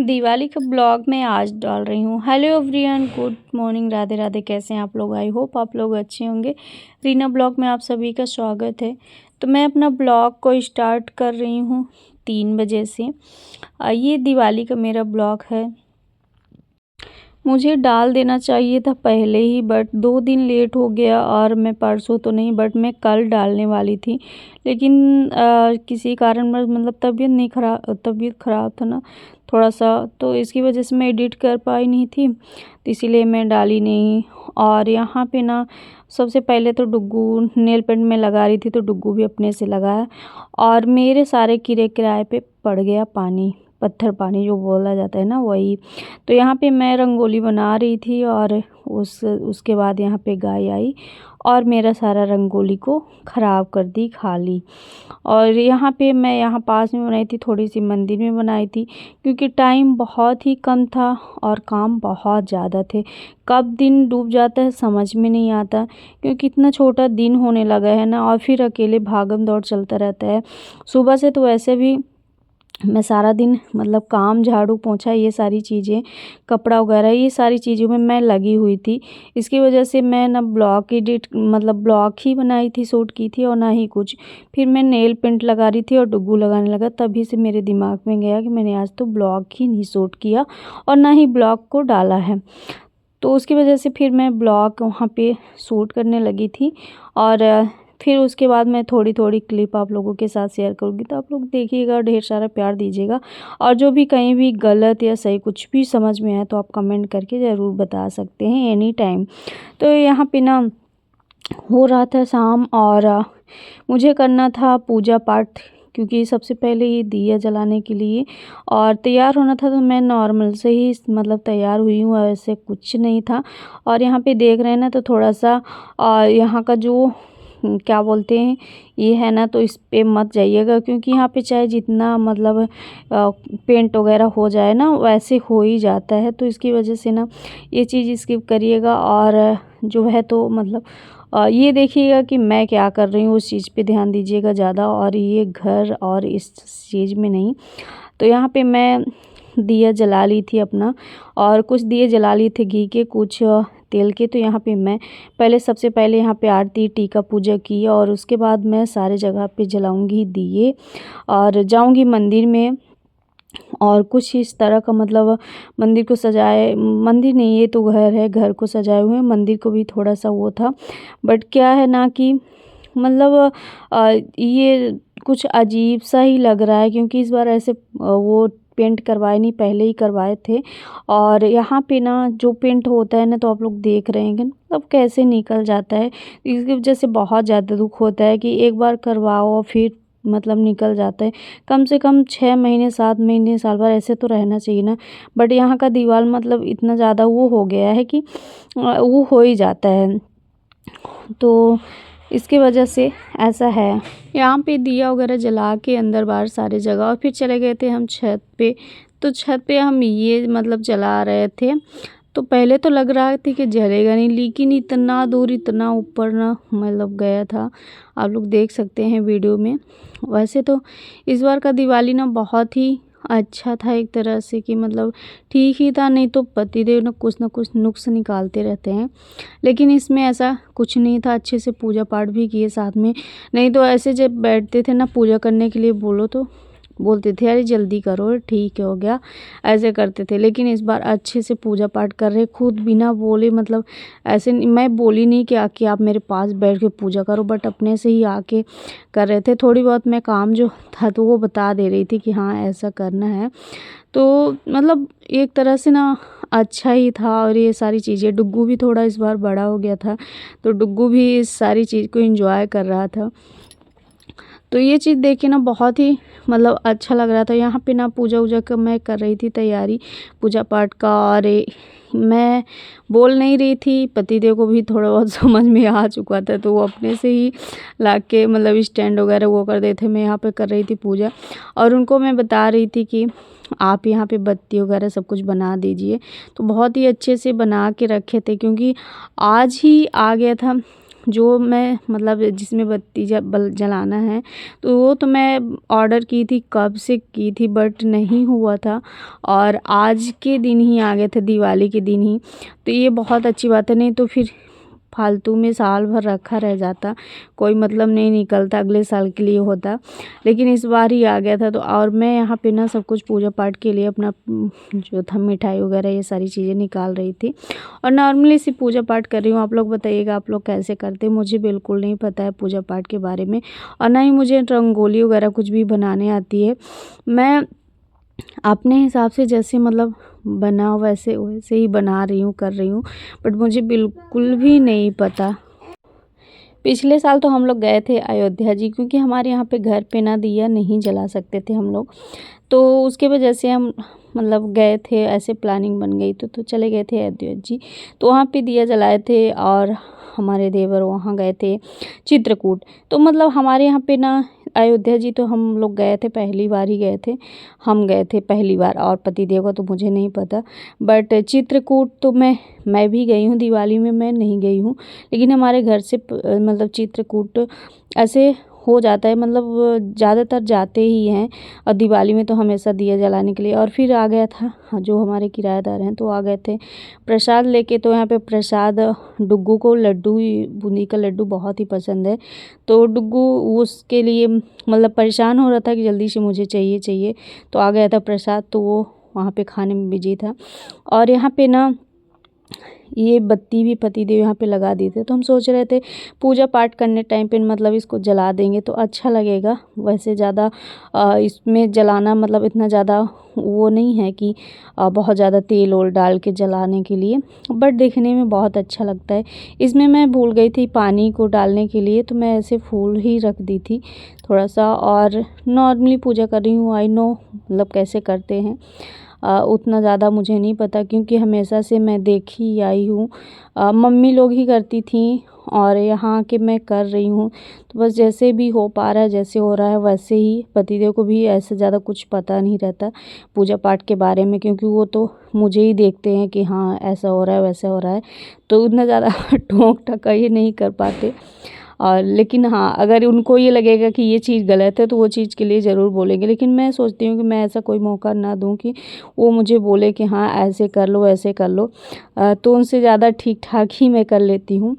दिवाली का ब्लॉग मैं आज डाल रही हूँ। Hello everyone, good morning, Radhe Radhe. कैसे हैं आप लोग? आई होप आप लोग अच्छे होंगे। रीना ब्लॉग में आप सभी का स्वागत है। तो मैं अपना ब्लॉग को स्टार्ट कर रही हूँ 3 बजे से। ये दिवाली का मेरा ब्लॉग है। मुझे डाल देना चाहिए था पहले ही, बट 2 दिन लेट हो गया और मैं परसों तो नहीं बट मैं कल डालने वाली थी, लेकिन किसी कारण मतलब तबीयत ख़राब था ना थोड़ा सा, तो इसकी वजह से मैं एडिट कर पाई नहीं थी, तो इसीलिए मैं डाली नहीं। और यहाँ पे ना सबसे पहले तो डुग्गू नेल पेंट में लगा रही थी, तो डुग्गू भी अपने से लगाया और मेरे सारे किराए पे पड़ गया पानी, पत्थर पानी जो बोला जाता है ना, वही। तो यहाँ पे मैं रंगोली बना रही थी और उसके बाद यहाँ पे गाय आई और मेरा सारा रंगोली को ख़राब कर दी, खाली। और यहाँ पे मैं यहाँ पास में बनाई थी, थोड़ी सी मंदिर में बनाई थी, क्योंकि टाइम बहुत ही कम था और काम बहुत ज़्यादा थे। कब दिन डूब जाता है समझ में नहीं आता, क्योंकि इतना छोटा दिन होने लगा है ना, और फिर अकेले भागम दौड़ चलता रहता है। सुबह से तो वैसे भी मैं सारा दिन मतलब काम, झाड़ू पोंछा, ये सारी चीज़ें, कपड़ा वगैरह, ये सारी चीज़ों में मैं लगी हुई थी। इसकी वजह से मैं ना ब्लॉग ही बनाई थी, शूट की थी, और ना ही कुछ। फिर मैं नेल पेंट लगा रही थी और डुग्गू लगाने लगा, तभी से मेरे दिमाग में गया कि मैंने आज तो ब्लॉग ही नहीं शूट किया और ना ही ब्लॉग को डाला है। तो उसकी वजह से फिर मैं ब्लॉग वहाँ पे शूट करने लगी थी, और फिर उसके बाद मैं थोड़ी थोड़ी क्लिप आप लोगों के साथ शेयर करूँगी, तो आप लोग देखिएगा, ढेर सारा प्यार दीजिएगा। और जो भी कहीं भी गलत या सही कुछ भी समझ में आए तो आप कमेंट करके ज़रूर बता सकते हैं एनी टाइम। तो यहाँ पे ना हो रहा था शाम, और मुझे करना था पूजा पाठ, क्योंकि सबसे पहले ये दिया जलाने के लिए और तैयार होना था। तो मैं नॉर्मल से ही मतलब तैयार हुई हूँ, ऐसे कुछ नहीं था। और यहाँ पे देख रहे हैं ना, तो थोड़ा सा यहाँ का जो क्या बोलते हैं ये है ना, तो इस पे मत जाइएगा, क्योंकि यहाँ पे चाहे जितना मतलब पेंट वगैरह हो जाए ना, वैसे हो ही जाता है। तो इसकी वजह से ना ये चीज़ स्किप करिएगा, और जो है तो मतलब ये देखिएगा कि मैं क्या कर रही हूँ, उस चीज़ पे ध्यान दीजिएगा ज़्यादा, और ये घर और इस चीज़ में नहीं। तो यहाँ पे मैं दिया जला ली थी अपना, और कुछ दिए जला लिए थे घी के, कुछ तेल के। तो यहाँ पे मैं सबसे पहले यहाँ पे आरती टीका पूजा की, और उसके बाद मैं सारे जगह पे जलाऊंगी दिए और जाऊंगी मंदिर में। और कुछ इस तरह का मतलब मंदिर को सजाए, मंदिर नहीं ये तो घर है, घर को सजाए हुए, मंदिर को भी थोड़ा सा वो था। बट क्या है ना कि मतलब ये कुछ अजीब सा ही लग रहा है, क्योंकि इस बार ऐसे वो पेंट करवाए नहीं, पहले ही करवाए थे। और यहाँ पे ना जो पेंट होता है ना, तो आप लोग देख रहे हैं कि मतलब कैसे निकल जाता है। इसकी वजह से बहुत ज़्यादा दुख होता है कि एक बार करवाओ फिर मतलब निकल जाता है। कम से कम 6 महीने 7 महीने साल भर ऐसे तो रहना चाहिए ना। बट यहाँ का दीवार मतलब इतना ज़्यादा वो हो गया है कि वो हो ही जाता है, तो इसकी वजह से ऐसा है। यहाँ पे दिया वगैरह जला के अंदर बाहर सारे जगह, और फिर चले गए थे हम छत पे। तो छत पे हम ये मतलब जला रहे थे, तो पहले तो लग रहा था कि जलेगा नहीं, लेकिन इतना दूर इतना ऊपर ना मतलब गया था, आप लोग देख सकते हैं वीडियो में। वैसे तो इस बार का दिवाली ना बहुत ही अच्छा था एक तरह से, कि मतलब ठीक ही था, नहीं तो पतिदेव ना कुछ नुक्स निकालते रहते हैं, लेकिन इसमें ऐसा कुछ नहीं था। अच्छे से पूजा पाठ भी किए साथ में, नहीं तो ऐसे जब बैठते थे ना पूजा करने के लिए बोलो तो बोलते थे अरे जल्दी करो, ठीक है हो गया, ऐसे करते थे। लेकिन इस बार अच्छे से पूजा पाठ कर रहे, खुद बिना बोले, मतलब ऐसे मैं बोली नहीं कि आप मेरे पास बैठ के पूजा करो, बट अपने से ही आके कर रहे थे। थोड़ी बहुत मैं काम जो था तो वो बता दे रही थी कि हाँ ऐसा करना है, तो मतलब एक तरह से ना अच्छा ही था। और ये सारी चीज़ें, डुग्गू भी थोड़ा इस बार बड़ा हो गया था, तो डुग्गू भी इस सारी चीज़ को एंजॉय कर रहा था। तो ये चीज़ देख के ना बहुत ही मतलब अच्छा लग रहा था। यहाँ पे ना पूजा वूजा का मैं कर रही थी तैयारी पूजा पाठ का, और मैं बोल नहीं रही थी, पतिदेव को भी थोड़ा बहुत समझ में आ चुका था, तो वो अपने से ही ला के मतलब स्टैंड वगैरह वो कर देते। मैं यहाँ पे कर रही थी पूजा, और उनको मैं बता रही थी कि आप यहाँ पे बत्ती वगैरह सब कुछ बना दीजिए। तो बहुत ही अच्छे से बना के रखे थे, क्योंकि आज ही आ गया था जो मैं मतलब जिसमें बत्ती जलाना है, तो वो तो मैं ऑर्डर की थी, कब से की थी, बट नहीं हुआ था और आज के दिन ही आ गए थे, दिवाली के दिन ही। तो ये बहुत अच्छी बात है, नहीं तो फिर फालतू में साल भर रखा रह जाता, कोई मतलब नहीं निकलता, अगले साल के लिए होता। लेकिन इस बार ही आ गया था। तो और मैं यहाँ पे ना सब कुछ पूजा पाठ के लिए अपना जो था मिठाई वगैरह ये सारी चीज़ें निकाल रही थी और नॉर्मली सी पूजा पाठ कर रही हूँ। आप लोग बताइएगा आप लोग कैसे करते हैं, मुझे बिल्कुल नहीं पता है पूजा पाठ के बारे में और ना ही मुझे रंगोली वगैरह कुछ भी बनाने आती है। मैं अपने हिसाब से जैसे मतलब बना वैसे वैसे ही बना रही हूँ, कर रही हूँ, बट मुझे बिल्कुल भी नहीं पता। पिछले साल तो हम लोग गए थे अयोध्या जी, क्योंकि हमारे यहाँ पे घर पे ना दिया नहीं जला सकते थे हम लोग, तो उसके वजह से हम मतलब गए थे, ऐसे प्लानिंग बन गई तो चले गए थे अयोध्या जी। तो वहाँ पे दिया जलाए थे और हमारे देवर वहाँ गए थे चित्रकूट। तो मतलब हमारे यहाँ पे ना अयोध्या जी तो हम लोग गए थे, पहली बार ही गए थे, हम गए थे पहली बार और पतिदेव का तो मुझे नहीं पता। बट चित्रकूट तो मैं भी गई हूँ, दिवाली में मैं नहीं गई हूँ, लेकिन हमारे घर से मतलब चित्रकूट ऐसे हो जाता है, मतलब ज़्यादातर जाते ही हैं और दिवाली में तो हमेशा दिया जलाने के लिए। और फिर आ गया था जो हमारे किराएदार हैं, तो आ गए थे प्रसाद लेके। तो यहाँ पे प्रसाद डुग्गू को लड्डू, बूंदी का लड्डू बहुत ही पसंद है, तो डुग्गू उसके लिए मतलब परेशान हो रहा था कि जल्दी से मुझे चाहिए चाहिए, तो आ गया था प्रसाद, तो वो वहाँ पे खाने में बिजी था। और यहाँ पे ना ये बत्ती भी पतिदेव यहाँ पे लगा दिए थे, तो हम सोच रहे थे पूजा पाठ करने टाइम पे मतलब इसको जला देंगे तो अच्छा लगेगा। वैसे ज़्यादा इसमें जलाना मतलब इतना ज़्यादा वो नहीं है कि बहुत ज़्यादा तेल ओल डाल के जलाने के लिए, बट देखने में बहुत अच्छा लगता है। इसमें मैं भूल गई थी पानी को डालने के लिए, तो मैं ऐसे फूल ही रख दी थी थोड़ा सा, और नॉर्मली पूजा कर रही हूँ। आई नो मतलब कैसे करते हैं, उतना ज़्यादा मुझे नहीं पता, क्योंकि हमेशा से मैं देखी आई हूँ, मम्मी लोग ही करती थी और यहाँ के मैं कर रही हूँ। तो बस जैसे भी हो पा रहा है, जैसे हो रहा है वैसे ही। पतिदेव को भी ऐसे ज़्यादा कुछ पता नहीं रहता पूजा पाठ के बारे में, क्योंकि वो तो मुझे ही देखते हैं कि हाँ ऐसा हो रहा है वैसा हो रहा है, तो उतना ज़्यादा टोक टका ये नहीं कर पाते। और लेकिन हाँ, अगर उनको ये लगेगा कि ये चीज़ गलत है तो वो चीज़ के लिए ज़रूर बोलेंगे, लेकिन मैं सोचती हूँ कि मैं ऐसा कोई मौका ना दूँ कि वो मुझे बोले कि हाँ ऐसे कर लो ऐसे कर लो। तो उनसे ज़्यादा ठीक ठाक ही मैं कर लेती हूँ।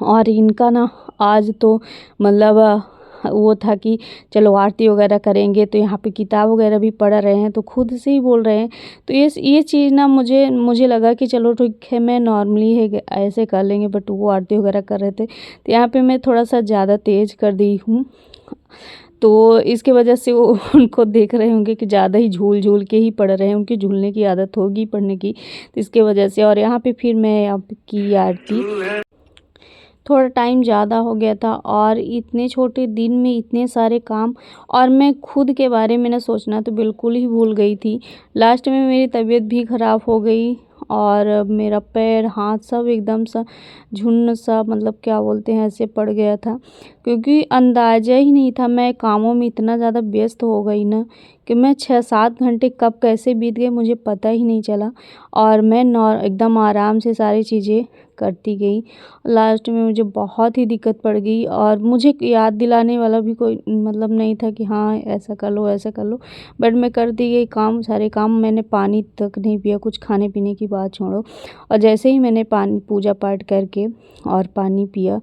और इनका ना आज तो मतलब वो था कि चलो आरती वगैरह करेंगे, तो यहाँ पे किताब वगैरह भी पढ़ रहे हैं, तो खुद से ही बोल रहे हैं। तो ये चीज़ ना मुझे लगा कि चलो ठीक है, मैं नॉर्मली है ऐसे कर लेंगे, बट वो आरती वगैरह कर रहे थे, तो यहाँ पे मैं थोड़ा सा ज़्यादा तेज़ कर दी हूँ। तो इसके वजह से वो उनको देख रहे होंगे कि ज़्यादा ही झूल झूल के ही पढ़ रहे हैं, उनकी झूलने की आदत होगी पढ़ने की, तो इसके वजह से। और यहाँ पे फिर मैं यहाँ पे की आरती, थोड़ा टाइम ज़्यादा हो गया था और इतने छोटे दिन में इतने सारे काम, और मैं खुद के बारे में ना सोचना तो बिल्कुल ही भूल गई थी। लास्ट में मेरी तबीयत भी ख़राब हो गई और मेरा पैर हाथ सब एकदम सा झुन्न सा मतलब क्या बोलते हैं ऐसे पड़ गया था, क्योंकि अंदाज़ा ही नहीं था। मैं कामों में इतना ज़्यादा व्यस्त हो गई ना कि मैं 6-7 घंटे कब कैसे बीत गए मुझे पता ही नहीं चला, और मैं एकदम आराम से सारी चीज़ें करती गई। लास्ट में मुझे बहुत ही दिक्कत पड़ गई और मुझे याद दिलाने वाला भी कोई मतलब नहीं था कि हाँ ऐसा कर लो ऐसा कर लो, बट मैं करती गई काम, सारे काम। मैंने पानी तक नहीं पिया, कुछ खाने पीने की बात छोड़ो। और जैसे ही मैंने पानी पूजा पाठ करके और पानी पिया,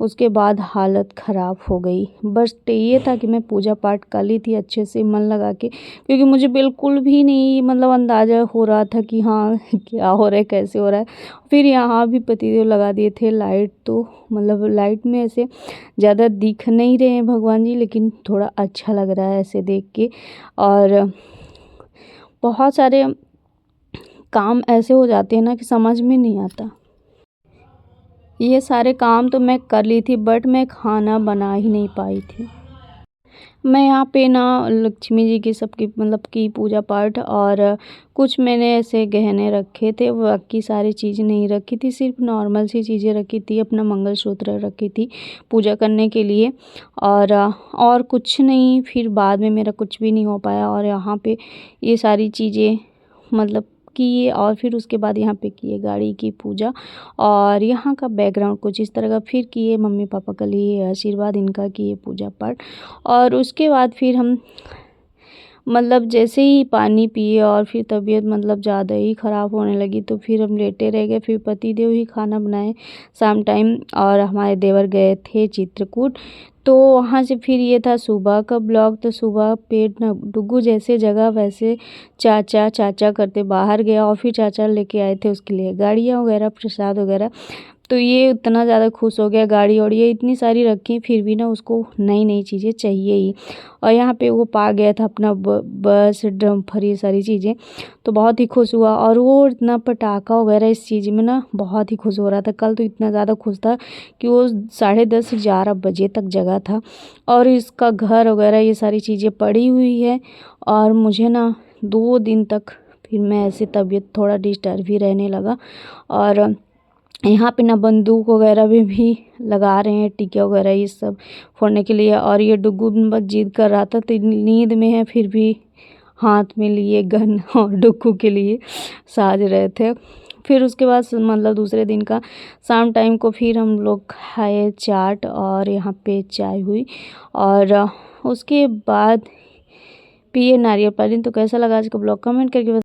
उसके बाद हालत ख़राब हो गई। बस ये था कि मैं पूजा पाठ कर ली थी अच्छे से मन लगा के, क्योंकि मुझे बिल्कुल भी नहीं मतलब अंदाज़ा हो रहा था कि हाँ क्या हो रहा है कैसे हो रहा है। फिर यहाँ भी पतिदेव लगा दिए थे लाइट, तो मतलब लाइट में ऐसे ज़्यादा दिख नहीं रहे हैं भगवान जी, लेकिन थोड़ा अच्छा लग रहा है ऐसे देख के। और बहुत सारे काम ऐसे हो जाते हैं ना कि समझ में नहीं आता। ये सारे काम तो मैं कर ली थी, बट मैं खाना बना ही नहीं पाई थी। मैं यहाँ पे ना लक्ष्मी जी की सबकी मतलब की पूजा पाठ, और कुछ मैंने ऐसे गहने रखे थे, बाकी सारी चीज़ नहीं रखी थी, सिर्फ नॉर्मल सी चीज़ें रखी थी। अपना मंगलसूत्र रखी थी पूजा करने के लिए, और कुछ नहीं। फिर बाद में मेरा कुछ भी नहीं हो पाया, और यहाँ पे ये सारी चीज़ें मतलब किए और फिर उसके बाद यहाँ पे किए गाड़ी की पूजा। और यहाँ का बैकग्राउंड कुछ इस तरह का। फिर किए मम्मी पापा का लिए आशीर्वाद, इनका किए पूजा पाठ। और उसके बाद फिर हम मतलब जैसे ही पानी पिए और फिर तबीयत मतलब ज़्यादा ही ख़राब होने लगी, तो फिर हम लेटे रह गए। फिर पतिदेव ही खाना बनाए शाम टाइम, और हमारे देवर गए थे चित्रकूट। तो वहाँ से फिर ये था सुबह का ब्लॉग। तो सुबह पेट न डुगू जैसे जगह वैसे चाचा करते बाहर गया, और फिर चाचा लेके आए थे उसके लिए गाड़ियाँ वगैरह, प्रसाद वगैरह। तो ये इतना ज़्यादा खुश हो गया, गाड़ी और ये इतनी सारी रखी, फिर भी ना उसको नई नई चीज़ें चाहिए ही। और यहाँ पे वो पा गया था अपना बस डम्फर, ये सारी चीज़ें। तो बहुत ही खुश हुआ, और वो इतना पटाखा वगैरह इस चीज़ में ना बहुत ही खुश हो रहा था। कल तो इतना ज़्यादा खुश था कि वो 10:30 11 बजे तक जगा था। और इसका घर वगैरह ये सारी चीज़ें पड़ी हुई है। और मुझे ना 2 दिन तक फिर मैं ऐसे तबीयत थोड़ा डिस्टर्ब ही रहने लगा। और यहाँ पे ना बंदूक वगैरह भी लगा रहे हैं, टीके वगैरह ये सब फोड़ने के लिए। और ये डुग्गू बस जिद कर रहा था, तो नींद में है फिर भी हाथ में लिए गन और डुग्गू के लिए साज रहे थे। फिर उसके बाद मतलब दूसरे दिन का शाम टाइम को फिर हम लोग खाए चाट, और यहाँ पे चाय हुई। और उसके बाद पिए नारियल पानी। तो कैसा लगा आज का ब्लॉग कमेंट करके